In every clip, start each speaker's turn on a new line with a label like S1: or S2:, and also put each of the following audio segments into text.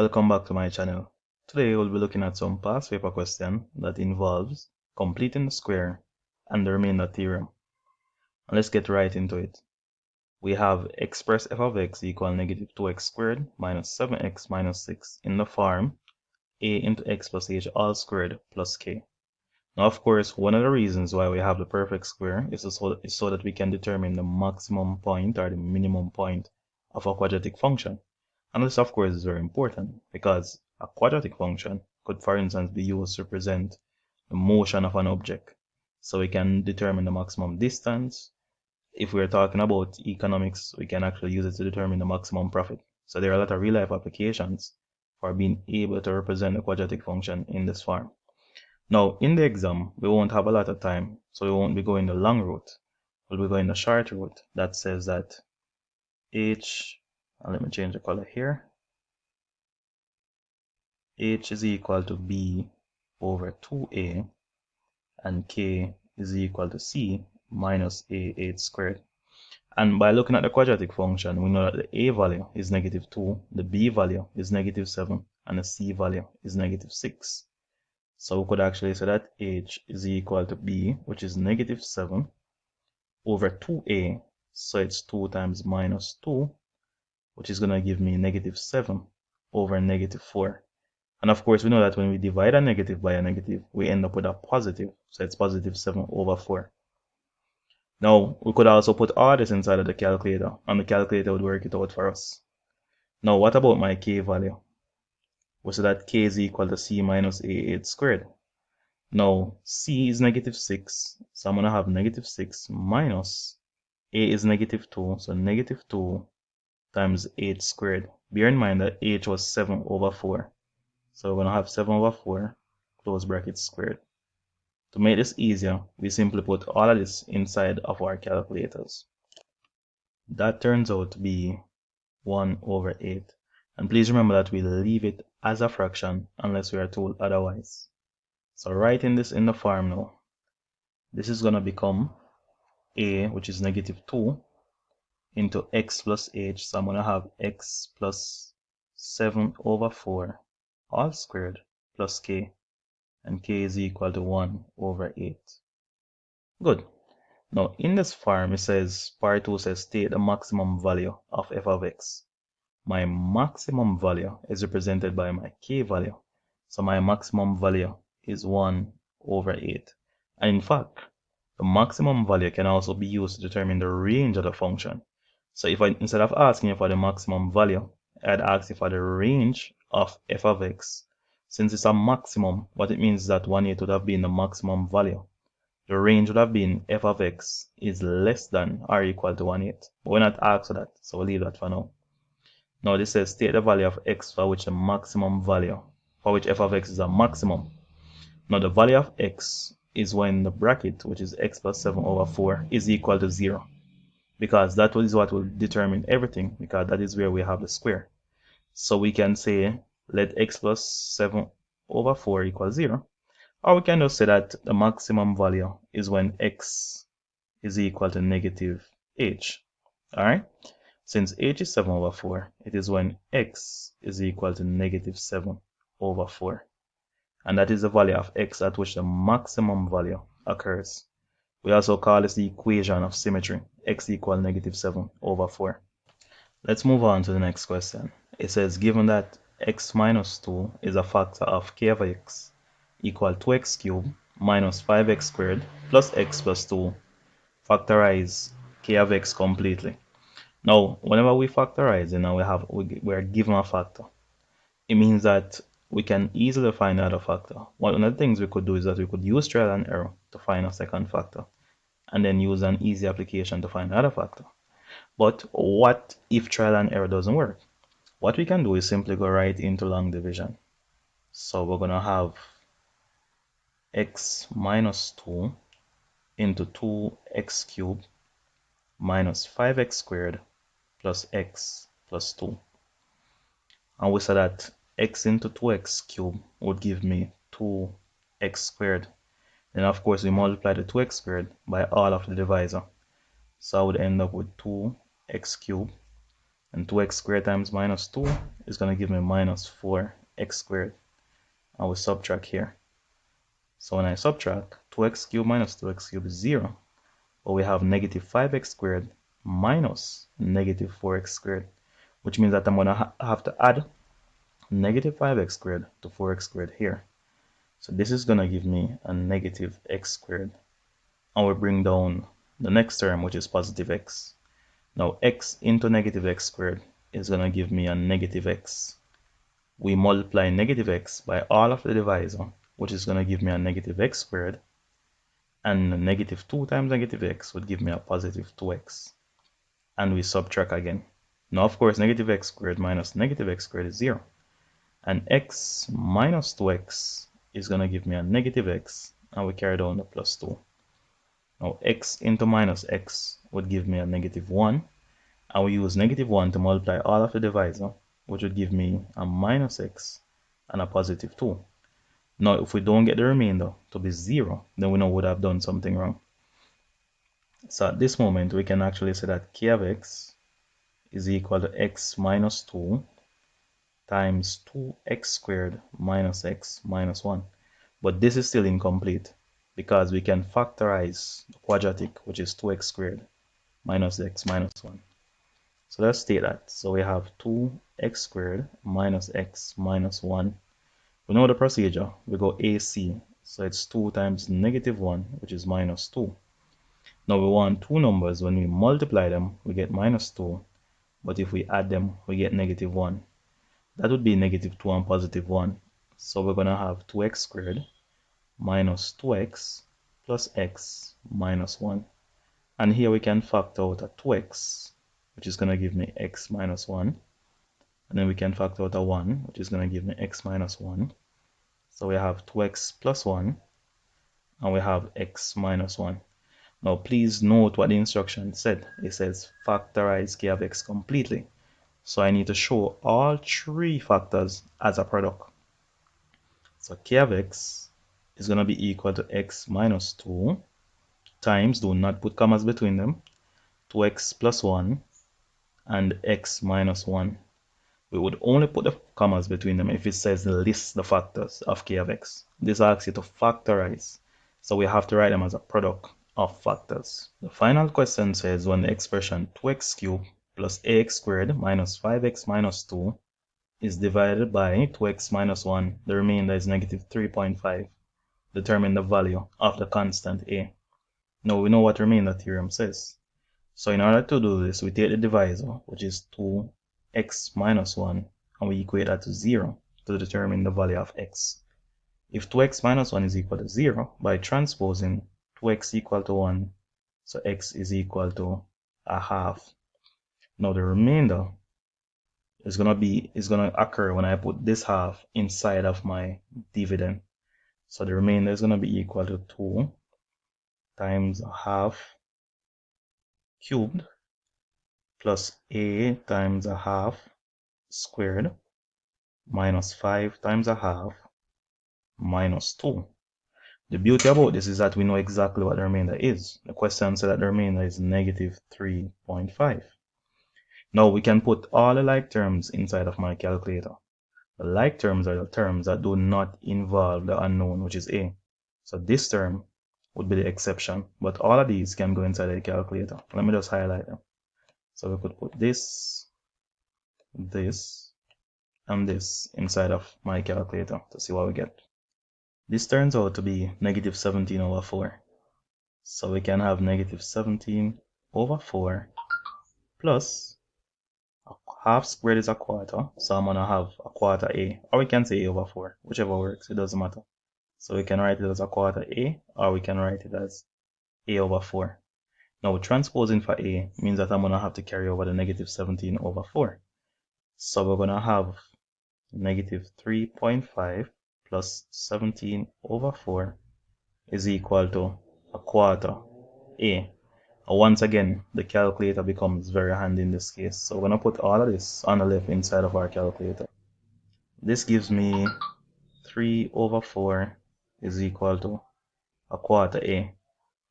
S1: Welcome back to my channel. Today we'll be looking at some past paper question that involves completing the square and the remainder theorem. And let's get right into it. We have express f of x equal negative 2x squared minus 7x minus 6 in the form a into x plus h all squared plus k. Now of course, one of the reasons why we have the perfect square is so that we can determine the maximum point or the minimum point of a quadratic function. And this of course is very important because a quadratic function could, for instance, be used to represent the motion of an object. So we can determine the maximum distance. If we're talking about economics, we can actually use it to determine the maximum profit. So there are a lot of real life applications for being able to represent a quadratic function in this form. Now, in the exam, we won't have a lot of time, so we won't be going the long route. We'll be going the short route that says that h, and let me change the color here, h is equal to b over 2a and k is equal to c minus a8 squared. And by looking at the quadratic function, we know that the a value is negative 2, the b value is negative 7, and the c value is negative 6. So we could actually say that h is equal to b, which is negative 7, over 2a, so it's 2 times minus 2, which is going to give me negative 7 over negative 4. And of course, we know that when we divide a negative by a negative, we end up with a positive, so it's positive 7 over 4. Now, we could also put all this inside of the calculator, and the calculator would work it out for us. Now, what about my k value? We say that k is equal to c minus a8 squared. Now, c is negative 6, so I'm going to have negative 6 minus a is negative 2, so negative 2 times 8 squared. Bear in mind that h was 7 over 4. So we're going to have 7 over 4, close bracket squared. To make this easier, we simply put all of this inside of our calculators. That turns out to be 1 over 8. And please remember that we leave it as a fraction unless we are told otherwise. So writing this in the form now, this is going to become a, which is negative 2, into x plus h. So I'm going to have x plus 7 over 4 all squared plus k, and k is equal to 1 over 8. Good. Now in this form, it says, part 2 says state the maximum value of f of x. My maximum value is represented by my k value. So my maximum value is 1 over 8. And in fact, the maximum value can also be used to determine the range of the function. So if instead of asking you for the maximum value, I'd ask you for the range of f of x. Since it's a maximum, what it means is that 1/8 would have been the maximum value. The range would have been f of x is less than or equal to 1/8. But we're not asked for that, so we'll leave that for now. Now this says state the value of x for which the maximum value, for which f of x is a maximum. Now the value of x is when the bracket, which is x plus 7 over 4, is equal to 0. Because that is what will determine everything, because that is where we have the square. So we can say let x plus 7 over 4 equal 0. Or we can just say that the maximum value is when x is equal to negative h. Alright? Since h is 7 over 4, it is when x is equal to negative 7 over 4. And that is the value of x at which the maximum value occurs. We also call this the equation of symmetry, x equal negative 7 over 4. Let's move on to the next question. It says, given that x minus 2 is a factor of k of x equal 2x cubed minus 5x squared plus x plus 2, factorize k of x completely. Now, whenever we factorize, we are given a factor. It means that we can easily find another factor. One of the things we could do is that we could use trial and error to find a second factor, and then use an easy application to find another factor. But what if trial and error doesn't work? What we can do is simply go right into long division. So we're going to have x minus 2 into 2x cubed minus 5x squared plus x plus 2. And we said that x into 2x cubed would give me 2x squared. Then of course we multiply the 2x squared by all of the divisor. So I would end up with 2x cubed And 2x squared times minus 2 is going to give me minus 4x squared. I will subtract here. So when I subtract, 2x cubed minus 2x cubed is 0. But we have negative 5x squared minus negative 4x squared, which means that I'm going to have to add negative 5x squared to 4x squared here. So this is going to give me a negative x squared. And we bring down the next term, which is positive x. Now x into negative x squared is going to give me a negative x. We multiply negative x by all of the divisor, which is going to give me a negative x squared. And negative 2 times negative x would give me a positive 2x. And we subtract again. Now, of course, negative x squared minus negative x squared is 0. And x minus 2x is going to give me a negative x. And we carry down the plus 2. Now, x into minus x would give me a negative 1. And we use negative 1 to multiply all of the divisor, which would give me a minus x and a positive 2. Now, if we don't get the remainder to be 0, then we know we would have done something wrong. So at this moment, we can actually say that k of x is equal to x minus 2 times 2x squared minus x minus 1. But this is still incomplete because we can factorize the quadratic, which is 2x squared minus x minus 1. So let's state that. So we have 2x squared minus x minus 1. We know the procedure. We go AC. So it's 2 times negative 1, which is minus 2. Now we want two numbers. When we multiply them, we get minus 2. But if we add them, we get negative 1. That would be negative 2 and positive 1. So we're going to have 2x squared minus 2x plus x minus 1. And here we can factor out a 2x, which is going to give me x minus 1. And then we can factor out a 1, which is going to give me x minus 1. So we have 2x plus 1, and we have x minus 1. Now please note what the instruction said. It says factorize k of x completely. So I need to show all three factors as a product. So k of x is going to be equal to x minus 2 times, do not put commas between them, 2x plus 1 and x minus 1. We would only put the commas between them if it says list the factors of k of x. This asks you to factorize, so we have to write them as a product of factors. The final question says when the expression 2x cubed plus ax squared minus 5x minus 2 is divided by 2x minus 1, the remainder is negative 3.5. Determine the value of the constant a. Now we know what remainder theorem says. So in order to do this, we take the divisor, which is 2x minus 1, and we equate that to 0 to determine the value of x. If 2x minus 1 is equal to 0, by transposing 2x equal to 1, so x is equal to a half. Now the remainder is going to occur when I put this half inside of my dividend. So the remainder is going to be equal to 2 times a half cubed plus a times a half squared minus 5 times a half minus 2. The beauty about this is that we know exactly what the remainder is. The question said that the remainder is negative 3.5. Now we can put all the like terms inside of my calculator. The like terms are the terms that do not involve the unknown, which is a. So this term would be the exception, but all of these can go inside the calculator. Let me just highlight them. So we could put this, this, and this inside of my calculator to see what we get. This turns out to be negative 17 over 4. So we can have negative 17 over 4 plus a half squared is a quarter. So I'm going to have a quarter a, or we can say a over 4, whichever works, it doesn't matter. So we can write it as a quarter a, or we can write it as a over 4. Now transposing for a means that I'm going to have to carry over the negative 17 over 4. So we're going to have negative 3.5 plus 17 over 4 is equal to a quarter a. Once again, the calculator becomes very handy in this case. So we're going to put all of this on the left inside of our calculator. This gives me 3 over 4 is equal to a quarter a.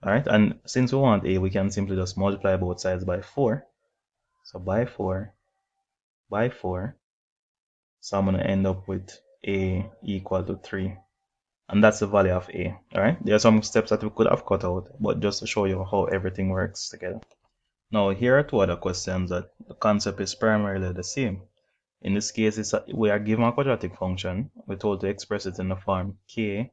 S1: Alright, and since we want a, we can simply just multiply both sides by 4. So by 4, by 4. So I'm going to end up with a equal to 3. And that's the value of a. Alright, there are some steps that we could have cut out, but just to show you how everything works together. Now here are two other questions that the concept is primarily the same. In this case, we are given a quadratic function. We're told to express it in the form k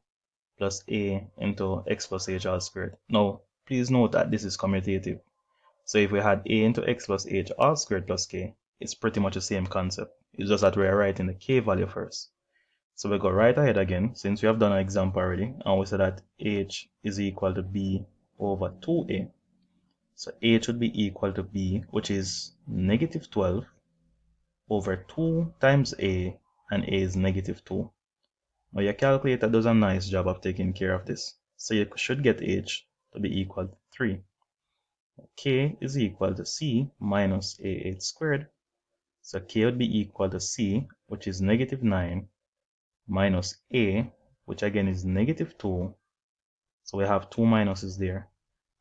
S1: plus a into x plus h all squared. Now, please note that this is commutative. So if we had a into x plus h all squared plus k, it's pretty much the same concept. It's just that we are writing the k value first. So we go right ahead again, since we have done an example already, and we said that h is equal to b over 2a. So h would be equal to b, which is negative 12 over 2 times a, and a is negative 2. Now your calculator does a nice job of taking care of this. So you should get h to be equal to 3. K is equal to c minus a8 squared. So k would be equal to c, which is negative 9, minus a, which again is negative 2. So we have two minuses there,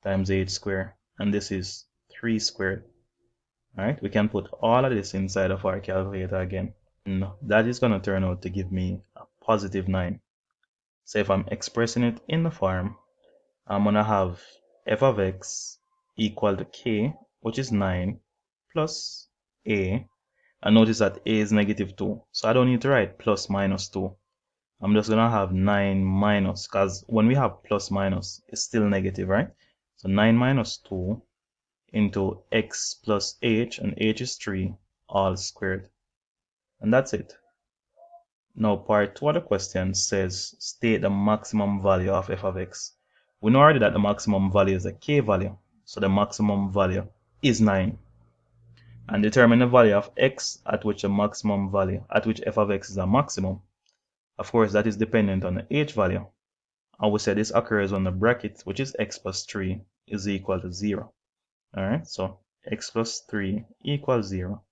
S1: times 8 squared, and this is 3 squared. Alright, we can put all of this inside of our calculator again. And that is going to turn out to give me a positive 9. So if I'm expressing it in the form, I'm going to have f of x equal to k, which is 9, plus a. And notice that a is negative 2. So I don't need to write plus minus 2. I'm just going to have 9 minus, because when we have plus minus, it's still negative, right? So 9 minus 2 into x plus h, and h is 3, all squared. And that's it. Now part 2 of the question says state the maximum value of f of x. We know already that the maximum value is a k value, so the maximum value is 9. And determine the value of x at which the maximum value, at which f of x is a maximum. Of course, that is dependent on the h value. And we said this occurs when the bracket, which is x plus 3, is equal to 0. Alright, so x plus 3 equals 0.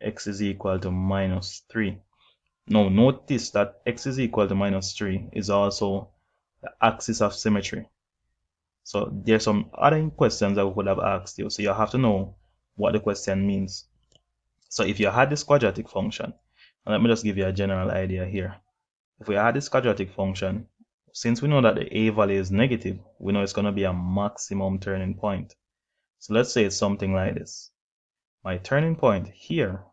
S1: X is equal to minus 3. Now notice that x is equal to minus 3 is also the axis of symmetry. So there's some other questions that we could have asked you. So you have to know what the question means. So if you had this quadratic function, and let me just give you a general idea here. If we had this quadratic function, since we know that the a value is negative, we know it's going to be a maximum turning point. So let's say it's something like this. My turning point here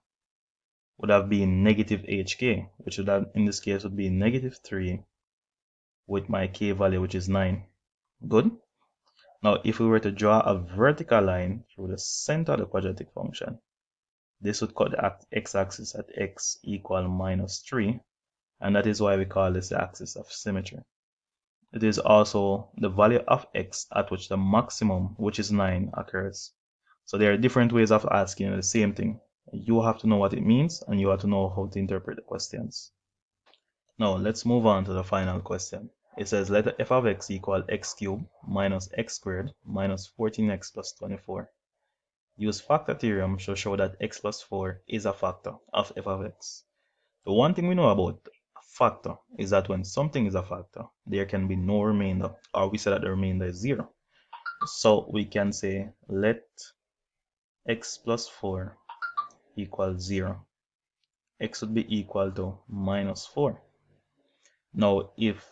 S1: would have been negative hk, which would have, in this case, would be negative 3 with my k value, which is 9. Good? Now, if we were to draw a vertical line through the center of the quadratic function, this would cut the x-axis at x equal minus 3, and that is why we call this the axis of symmetry. It is also the value of x at which the maximum, which is 9, occurs. So there are different ways of asking the same thing. You have to know what it means, and you have to know how to interpret the questions. Now let's move on to the final question. It says let f of x equal x cubed minus x squared minus 14x plus 24. Use factor theorem to show that x plus 4 is a factor of f of x. The one thing we know about a factor is that when something is a factor, there can be no remainder, or we say that the remainder is 0. So we can say let x plus 4 equal 0. X would be equal to minus 4. Now if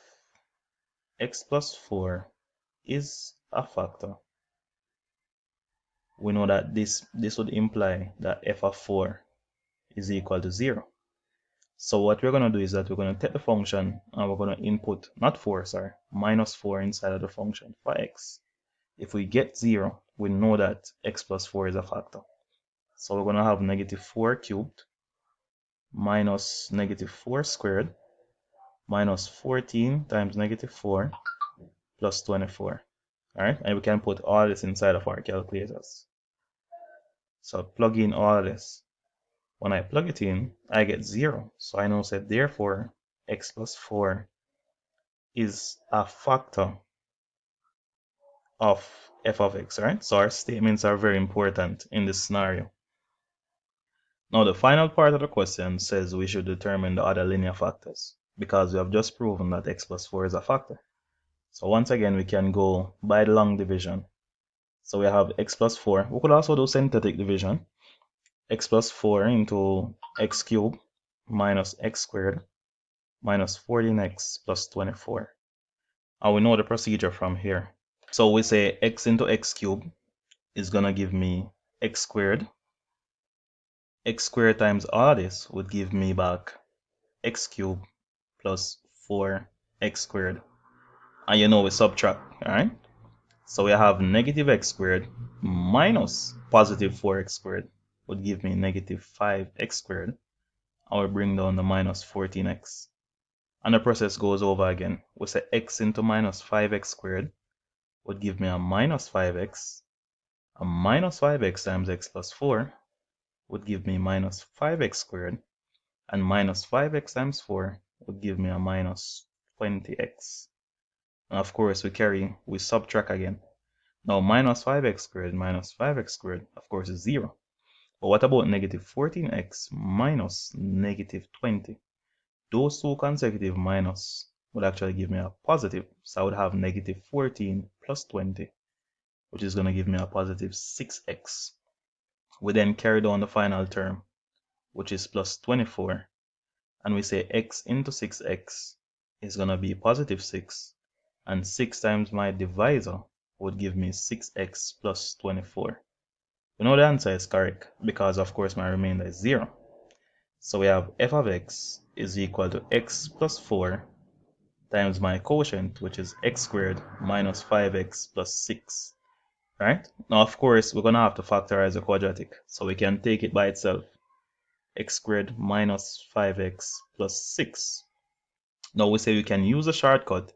S1: x plus 4 is a factor, we know that this would imply that f of 4 is equal to 0. So what we're going to do is that we're going to take the function and we're going to input, not 4, sorry, minus 4 inside of the function for x. If we get 0, we know that x plus 4 is a factor. So we're going to have negative 4 cubed minus negative 4 squared minus 14 times negative 4 plus 24. Alright, and we can put all this inside of our calculators. So plug in all of this. When I plug it in, I get 0. So I know that therefore x plus 4 is a factor of f of x, right? So our statements are very important in this scenario. Now the final part of the question says we should determine the other linear factors, because we have just proven that x plus 4 is a factor. So once again, we can go by the long division. So we have x plus 4. We could also do synthetic division. x plus 4 into x cubed minus x squared minus 14x plus 24. And we know the procedure from here. So we say x into x cubed is going to give me x squared. X squared times all of this would give me back x cubed plus 4x squared. And you know we subtract, alright? So we have negative x squared minus positive 4x squared would give me negative 5x squared. I will bring down the minus 14x. And the process goes over again. We say x into minus 5x squared would give me a minus 5x. A minus 5x times x plus 4 would give me minus 5x squared. And minus 5x times 4 would give me a minus 20x. And of course we subtract again. Now minus 5x squared minus 5x squared, of course, is 0. But what about negative 14x minus negative 20? Those two consecutive minus would actually give me a positive. So I would have negative 14 plus 20, which is going to give me a positive 6x. We then carry down the final term, which is plus 24. And we say x into 6x is going to be positive 6. And 6 times my divisor would give me 6x plus 24. We know the answer is correct because of course my remainder is 0. So we have f of x is equal to x plus 4 times my quotient, which is x squared minus 5x plus 6. Right? Now of course we're going to have to factorize the quadratic. So we can take it by itself. X squared minus 5x plus 6. Now we say we can use a shortcut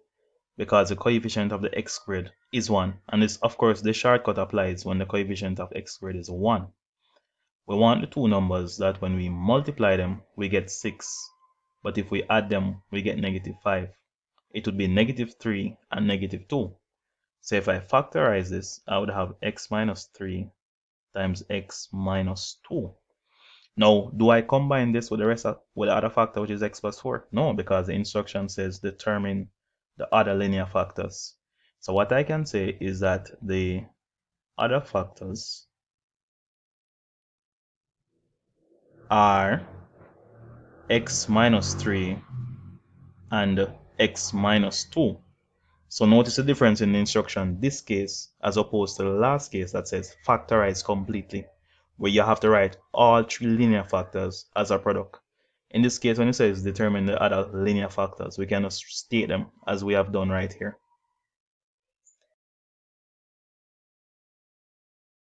S1: because the coefficient of the x squared is 1. And this, of course, the shortcut applies when the coefficient of x squared is 1. We want the two numbers that when we multiply them, we get 6. But if we add them, we get negative 5. It would be negative 3 and negative 2. So if I factorize this, I would have x minus 3 times x minus 2. Now, do I combine this with with the other factor, which is x plus 4? No, because the instruction says determine the other linear factors. So what I can say is that the other factors are x minus 3 and x minus 2. So notice the difference in the instruction this case as opposed to the last case that says factorize completely, where you have to write all three linear factors as a product. In this case, when it says determine the other linear factors, we can just state them as we have done right here.